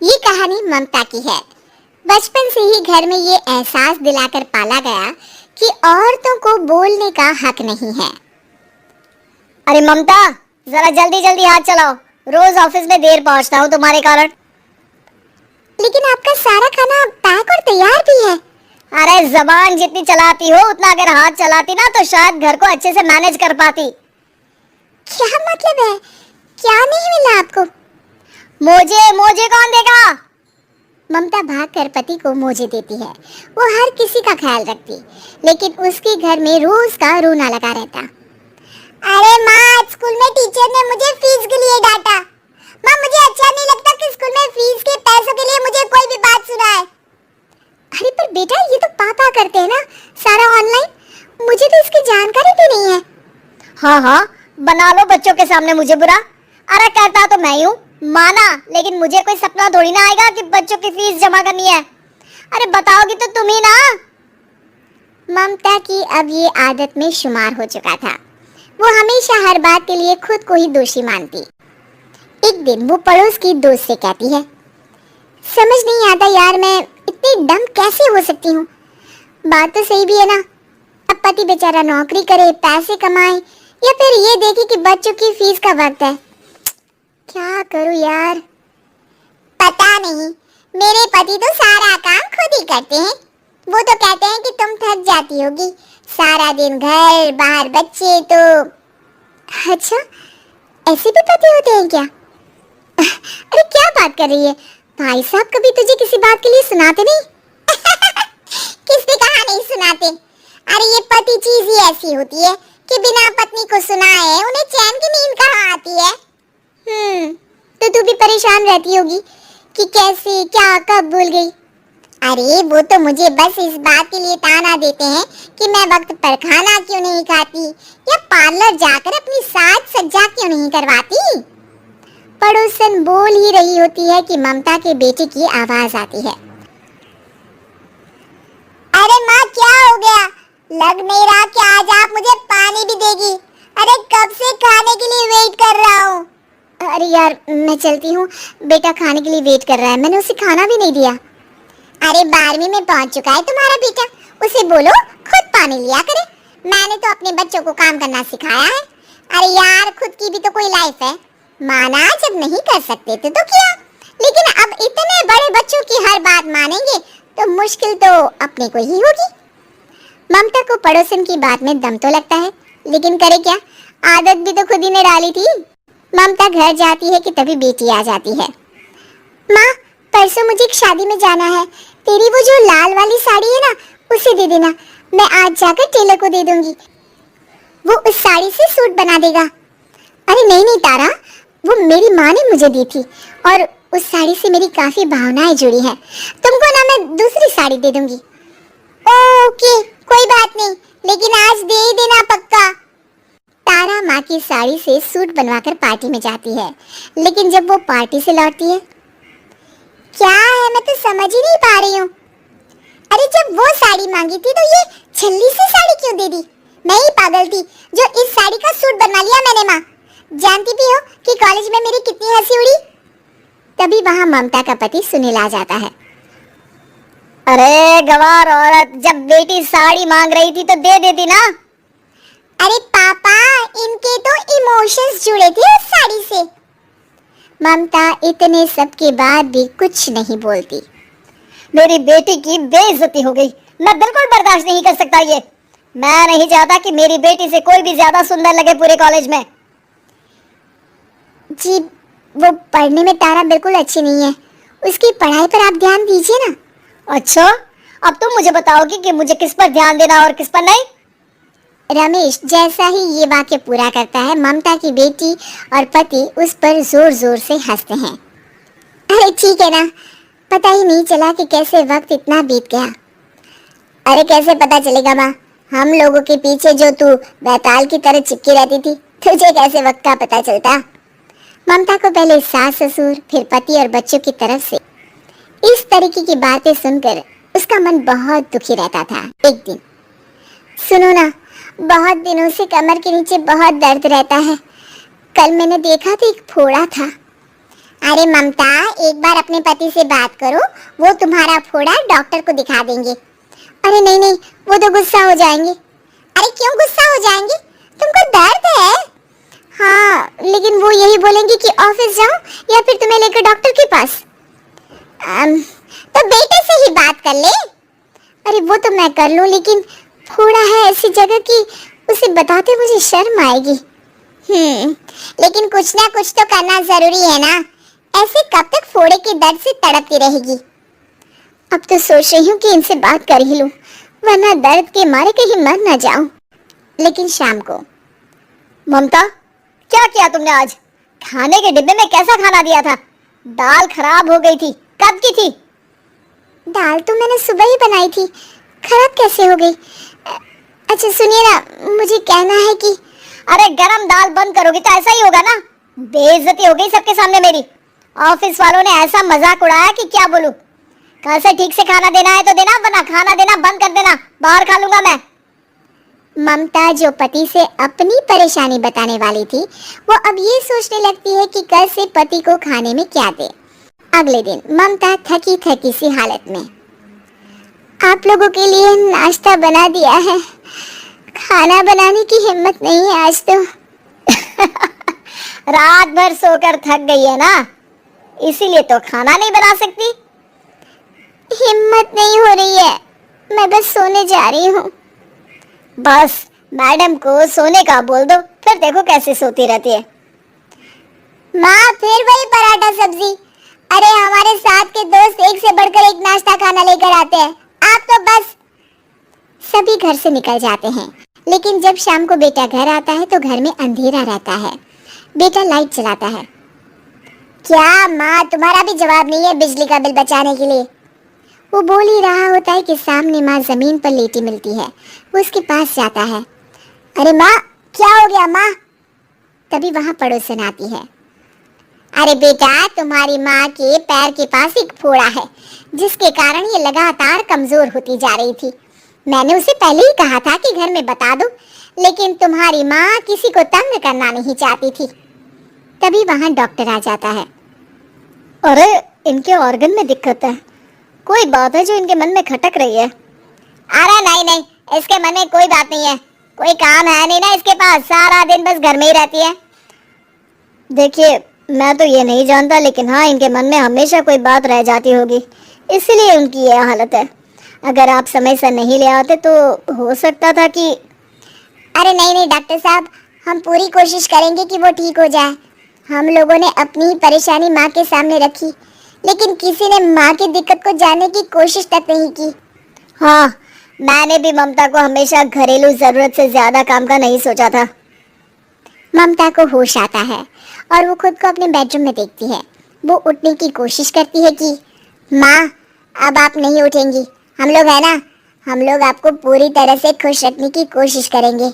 ये कहानी ममता की है। बचपन से ही घर में ये एहसास दिलाकर पाला गया कि औरतों को बोलने का हक नहीं है। अरे ममता, जरा जल्दी जल्दी हाथ चलाओ। रोज ऑफिस में देर पहुंचता हूँ तुम्हारे कारण। लेकिन आपका सारा खाना पैक और तैयार भी है। अरे जबान जितनी चलाती हो उतना अगर हाथ चलाती ना तो शायद घर को अच्छे से मैनेज कर पाती। क्या मतलब है? क्या नहीं मिला आपको? मोजे मोजे कौन देगा? ममता भागकर पति को मोजे देती है। वो हर किसी का ख्याल रखती, लेकिन उसके घर में रोज का रोना लगा रहता। अरे माँ, आज स्कूल में टीचर ने मुझे फीस के लिए डांटा। माँ, मुझे अच्छा नहीं लगता कि स्कूल में फीस के पैसों के लिए मुझे कोई भी बात सुनाए। अरे पर बेटा, ये तो पापा करते हैं ना, सारा ऑनलाइन। मुझे तो इसकी जानकारी भी नहीं है। हाँ हाँ, बना लो बच्चों के सामने मुझे बुरा। अरे कहता तो मैं ही हूँ, माना, लेकिन मुझे कोई सपना थोड़ी ना आएगा कि बच्चों की फीस जमा करनी है। अरे बताओगी तो तुम ही ना। ममता की अब ये आदत में शुमार हो चुका था। वो हमेशा हर बात के लिए खुद को ही दोषी मानती। एक दिन वो पड़ोस की दोस्त से कहती है, समझ नहीं आता यार, मैं इतनी डम कैसे हो सकती हूँ। बात तो सही भी है ना, अब पति बेचारा नौकरी करे, पैसे कमाए, या फिर ये देखे कि बच्चों की फीस का वक्त है। क्या करूँ यार? पता नहीं, मेरे पति तो सारा काम खुद ही करते हैं। वो तो कहते हैं कि तुम थक जाती होगी, सारा दिन घर बाहर बच्चे। तो अच्छा, ऐसे भी पति होते हैं क्या? अरे क्या बात कर रही है भाई साहब, कभी तुझे किसी बात के लिए सुनाते नहीं? किसने कहा नहीं सुनाते? अरे ये पति चीज ही ऐसी होती है कि बिना पत्नी को सुनाए उन्हें चैन की नींद कहाँ आती है। तो तू भी परेशान रहती होगी कि कैसे, क्या, कब भूल गई। अरे वो तो मुझे बस इस बात के लिए ताना देते हैं कि मैं वक्त पर खाना क्यों नहीं खाती, या पार्लर जाकर अपनी साज सज्जा क्यों नहीं करवाती। पड़ोसन बोल ही रही होती है कि ममता के बेटे की आवाज आती है। अरे माँ, क्या हो गया? लग नहीं रहा कि आज आप मुझे पानी भी देगी। अरे कब से खाने के लिए वेट कर रहा हूँ। अरे यार, मैं चलती हूँ, बेटा खाने के लिए वेट कर रहा है, मैंने उसे खाना भी नहीं दिया। अरे 12वीं में पहुँच चुका है तुम्हारा बेटा, उसे बोलो खुद पानी लिया करे। मैंने तो अपने बच्चों को काम करना सिखाया है। अरे यार, खुद की भी तो कोई लाइफ है। माना जब नहीं कर सकते थे तो क्या, लेकिन अब इतने बड़े बच्चों की हर बात मानेंगे तो मुश्किल तो अपने को ही होगी। ममता को पड़ोसन की बात में दम तो लगता है, लेकिन करे क्या, आदत भी तो खुद ही ने डाली थी। ममता घर जाती है कि तभी बेटी आ जाती है। माँ, परसों मुझे एक शादी में जाना है, तेरी वो जो लाल वाली साड़ी है ना, उसे दे देना, मैं आज जाकर टेलर को दे दूंगी, वो उस साड़ी से सूट बना देगा। अरे नहीं नहीं तारा, वो मेरी माँ ने मुझे दी थी और उस साड़ी से मेरी काफी भावनाएं जुड़ी हैं। तुमको ना मैं दूसरी साड़ी दे दूंगी। ओके, कोई बात नहीं, लेकिन आज दे ही देना पक्का। तारा माँ की साड़ी से सूट बनवाकर पार्टी में जाती है, लेकिन जब वो पार्टी से लौटती है, क्या है मैं तो समझ ही नहीं पा रही हूँ। अरे जब वो साड़ी मांगी थी तो ये छल्ली से साड़ी क्यों दे दी? मैं ही पागल थी जो इस साड़ी का सूट बनवा लिया मैंने। माँ, जानती भी हो कि कॉलेज में मेरी कितनी हंसी उड़ी। तभी वहाँ ममता का पति सुनील आ जाता है। अरे गवार औरत, जब बेटी साड़ी मांग रही थी तो दे देती ना। अरे पापा, इनके तो इमोशंस जुड़े थे उस साड़ी से। ममता इतने सब के बाद भी कुछ नहीं बोलती। मेरी बेटी की बेइज्जती हो गई, मैं बिल्कुल बर्दाश्त नहीं कर सकता ये। मैं नहीं चाहता कि मेरी बेटी से कोई भी ज्यादा सुंदर लगे पूरे कॉलेज में। जी, वो पढ़ने में तारा बिल्कुल अच्छी नहीं है, उसकी पढ़ाई पर आप ध्यान दीजिए ना। अच्छा, अब तुम मुझे बताओगी कि मुझे किस पर ध्यान देना और किस पर नहीं। रमेश जैसा ही ये वाक्य पूरा करता है, ममता की बेटी और पति उस पर जोर जोर से हंसते हैं। अरे ठीक है ना, पता ही नहीं चला कि कैसे वक्त इतना बीत गया। अरे कैसे पता चलेगा माँ, हम लोगों के पीछे जो तू बैताल की तरह चिपकी रहती थी, तुझे कैसे वक्त का पता चलता। ममता को पहले सास ससुर, फिर पति और बच्चों की तरफ से इस तरीके की बातें सुनकर उसका मन बहुत दुखी रहता था। एक दिन, सुनो ना, बहुत दिनों से कमर के नीचे बहुत दर्द रहता है। कल मैंने देखा तो एक फोड़ा था। अरे ममता, एक बार अपने पति से बात करो, वो तुम्हारा फोड़ा डॉक्टर को दिखा देंगे। अरे नहीं नहीं, वो तो गुस्सा हो जाएंगे। अरे क्यों गुस्सा हो जाएंगे? तुमको दर्द है? हाँ, लेकिन वो यही बोलेंगे कि ऑफिस जाओ या फिर तुम्हें लेकर डॉक्टर के पास। तो बेटे से ही बात कर ले। अरे वो तो मैं कर लूं, लेकिन फोड़ा है ऐसी जगह कि उसे बताते मुझे शर्म आएगी। लेकिन कुछ ना कुछ तो करना जरूरी है ना। ऐसे कब तक फोड़े के दर्द से तड़पती रहेगी? अब तो सोच रही हूँ कि इनसे बात कर ही लूं, वरना दर्द के मारे कहीं मर ना जाऊं। लेकिन शाम को। ममता, क्या किया तुमने आज? खाने के डिब्बे में कैसा खाना दिया था? दाल खराब हो गई थी। कब की थी? दाल तो मैंने सुबह ही बनाई थी, खराब कैसे हो गई? अच्छा सुनिए ना, मुझे कहना है कि अरे गरम दाल बंद करोगी तो ऐसा ही होगा ना। बेइज्जती हो गई सबके सामने मेरी। ऑफिस वालों ने ऐसा मजाक उड़ाया कि क्या बोलूं। कल से ठीक से खाना देना है तो देना, वरना खाना देना बंद कर देना। बाहर खा लूंगा मैं। ममता जो पति से अपनी परेशानी बताने वाली थी, वो अब ये सोचने लगती है कि कल से पति को खाने में क्या दे। अगले दिन ममता थकी थकी सी हालत में, आप लोगों के लिए नाश्ता बना दिया है, खाना बनाने की हिम्मत नहीं है आज तो। रात भर सोकर थक गई है ना, इसीलिए तो खाना नहीं बना सकती। हिम्मत नहीं हो रही है, मैं बस सोने जा रही हूँ। बस मैडम को सोने का बोल दो, फिर देखो कैसे सोती रहती है। माँ फिर वही पराठा सब्जी। अरे हमारे साथ के दोस्त एक से बढ़कर एक नाश्ता खाना लेकर आते हैं, आप तो बस। सभी घर से निकल जाते हैं, लेकिन जब शाम को बेटा घर आता है तो घर में अंधेरा रहता है। बेटा लाइट जलाता है। क्या माँ, तुम्हारा भी जवाब नहीं है बिजली का बिल बचाने के लिए? वो बोल ही रहा होता है कि सामने माँ जमीन पर लेटी मिलती है। वो उसके पास जाता है। अरे माँ, क्या हो गया माँ? तभी वहाँ पड़ोसन आती है। अरे बेटा, तुम्हारी माँ के पैर के पास एक फोड़ा है, जिसके कारण ये लगातार कमजोर होती जा रही थी। मैंने उसे पहले ही कहा था कि घर में बता दो, लेकिन तुम्हारी माँ किसी को तंग करना नहीं चाहती थी। तभी वहाँ डॉक्टर आ जाता है। अरे इनके ऑर्गन में दिक्कत है, कोई बात है जो इनके मन में खटक रही है। अरे नहीं नहीं, इसके मन में कोई बात नहीं है, कोई काम है नहीं ना इसके पास, सारा दिन बस घर में ही रहती है। देखिए, मैं तो ये नहीं जानता, लेकिन हाँ इनके मन में हमेशा कोई बात रह जाती होगी, इसलिए उनकी ये हालत है। अगर आप समय से नहीं ले आते तो हो सकता था कि। अरे नहीं नहीं डॉक्टर साहब, हम पूरी कोशिश करेंगे कि वो ठीक हो जाए। हम लोगों ने अपनी ही परेशानी माँ के सामने रखी, लेकिन किसी ने माँ की दिक्कत को जानने की कोशिश तक नहीं की। हाँ, मैंने भी ममता को हमेशा घरेलू जरूरत से ज्यादा काम का नहीं सोचा था। ममता को होश आता है और वो खुद को अपने बेडरूम में देखती है। वो उठने की कोशिश करती है कि माँ, अब आप नहीं उठेंगी, हम लोग है ना, हम लोग आपको पूरी तरह से खुश रखने की कोशिश करेंगे।